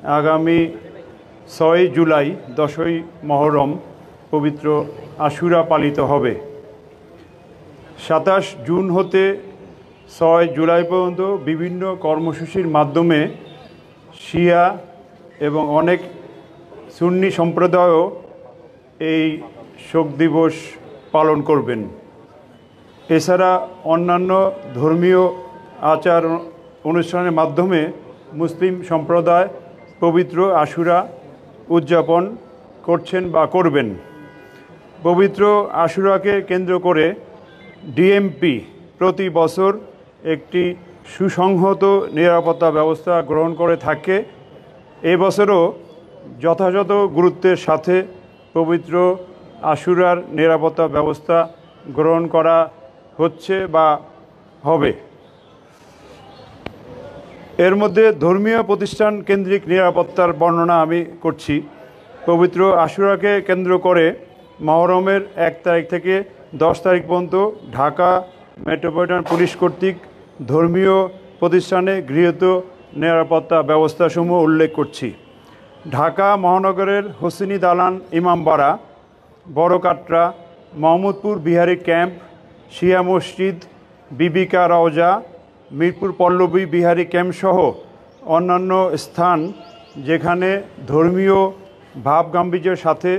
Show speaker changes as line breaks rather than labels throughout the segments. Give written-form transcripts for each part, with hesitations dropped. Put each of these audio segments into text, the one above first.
আগামী ৬ জুলাই ১০ই মহরম পবিত্র আশুরা পালিত হবে। ২৭ জুন হতে ৬ জুলাই পর্যন্ত বিভিন্ন কর্মসূচির মাধ্যমে শিয়া এবং অনেক সুন্নি সম্প্রদায়ও এই শোক দিবস পালন করবেন। এছাড়া অন্যান্য ধর্মীয় আচার অনুষ্ঠানের মাধ্যমে মুসলিম সম্প্রদায় পবিত্র আশুরা উদযাপন করছেন বা করবেন। পবিত্র আশুরাকে কেন্দ্র করে ডিএমপি প্রতি বছর একটি সুসংহত নিরাপত্তা ব্যবস্থা গ্রহণ করে থাকে। এবছরও যথাযথ গুরুত্বের সাথে পবিত্র আশুরার নিরাপত্তা ব্যবস্থা গ্রহণ করা হচ্ছে বা হবে। এর মধ্যে ধর্মীয় প্রতিষ্ঠান কেন্দ্রিক নিরাপত্তার বর্ণনা আমি করছি। পবিত্র আশুরাকে কেন্দ্র করে মহরমের ১ তারিখ থেকে ১০ তারিখ পর্যন্ত ঢাকা মেট্রোপলিটন পুলিশ কর্তৃক ধর্মীয় প্রতিষ্ঠানে গৃহীত নিরাপত্তা ব্যবস্থাসমূহ উল্লেখ করছি। ঢাকা মহানগরের হোসেনি দালান, ইমামবাড়া, বড় কাটরা, মোহাম্মদপুর বিহারি ক্যাম্প, শিয়া মসজিদ, বিবিকা রওজা, মিরপুর পল্লবী বিহারি ক্যাম্পসহ অন্যান্য স্থান যেখানে ধর্মীয় ভাবগাম্ভীর্যের সাথে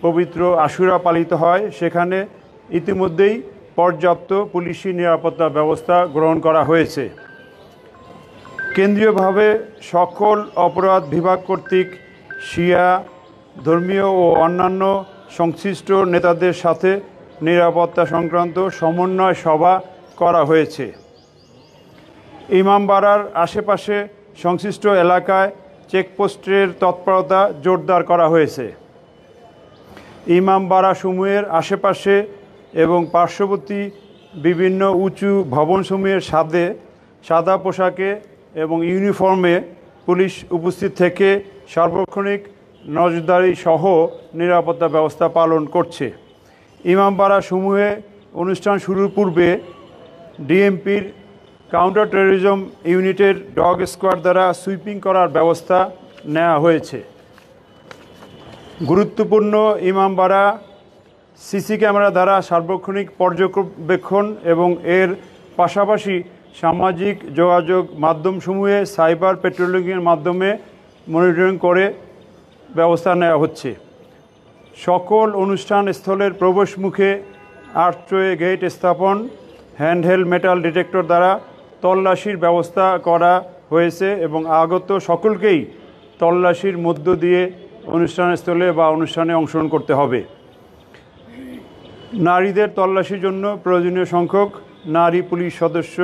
পবিত্র আশুরা পালিত হয় সেখানে ইতিমধ্যেই পর্যাপ্ত পুলিশি নিরাপত্তা ব্যবস্থা গ্রহণ করা হয়েছে। কেন্দ্রীয়ভাবে সকল অপরাধ বিভাগ কর্তৃক শিয়া ধর্মীয় ও অন্যান্য সংশ্লিষ্ট নেতাদের সাথে নিরাপত্তা সংক্রান্ত সমন্বয় সভা করা হয়েছে। ইমামবাড়ার আশেপাশে সংশ্লিষ্ট এলাকায় চেকপোস্টের তৎপরতা জোরদার করা হয়েছে। ইমামবাড়া সমূহের আশেপাশে এবং পার্শ্ববর্তী বিভিন্ন উঁচু ভবনসমূহের সাদা পোশাকে এবং ইউনিফর্মে পুলিশ উপস্থিত থেকে সার্বক্ষণিক নজরদারি সহ নিরাপত্তা ব্যবস্থা পালন করছে। ইমামবাড়া সমূহে অনুষ্ঠান শুরুর পূর্বে ডিএমপির কাউন্টার টেরোরিজম ইউনিটের ডগ স্কোয়াড দ্বারা সুইপিং করার ব্যবস্থা নেওয়া হয়েছে। গুরুত্বপূর্ণ ইমামবাড়া সিসি ক্যামেরা দ্বারা সার্বক্ষণিক পর্যবেক্ষণ এবং এর পাশাপাশি সামাজিক যোগাযোগ মাধ্যমসমূহে সাইবার পেট্রোলিংয়ের মাধ্যমে মনিটরিং করে ব্যবস্থা নেওয়া হচ্ছে। সকল অনুষ্ঠান স্থলের প্রবেশ মুখে আর্চওয়ে গেট স্থাপন, হ্যান্ডহেল্ড মেটাল ডিটেক্টর দ্বারা তল্লাশির ব্যবস্থা করা হয়েছে এবং আগত সকলকেই তল্লাশির মধ্য দিয়ে অনুষ্ঠানস্থলে বা অনুষ্ঠানে অংশগ্রহণ করতে হবে। নারীদের তল্লাশির জন্য প্রয়োজনীয় সংখ্যক নারী পুলিশ সদস্য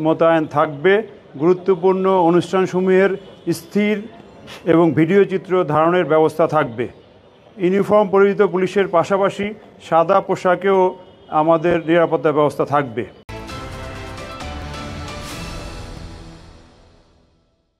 মোতায়েন থাকবে। গুরুত্বপূর্ণ অনুষ্ঠানসমূহের স্থির এবং ভিডিও চিত্র ধারণের ব্যবস্থা থাকবে। ইউনিফর্ম পরিহিত পুলিশের পাশাপাশি সাদা পোশাকেও আমাদের নিরাপত্তা ব্যবস্থা থাকবে।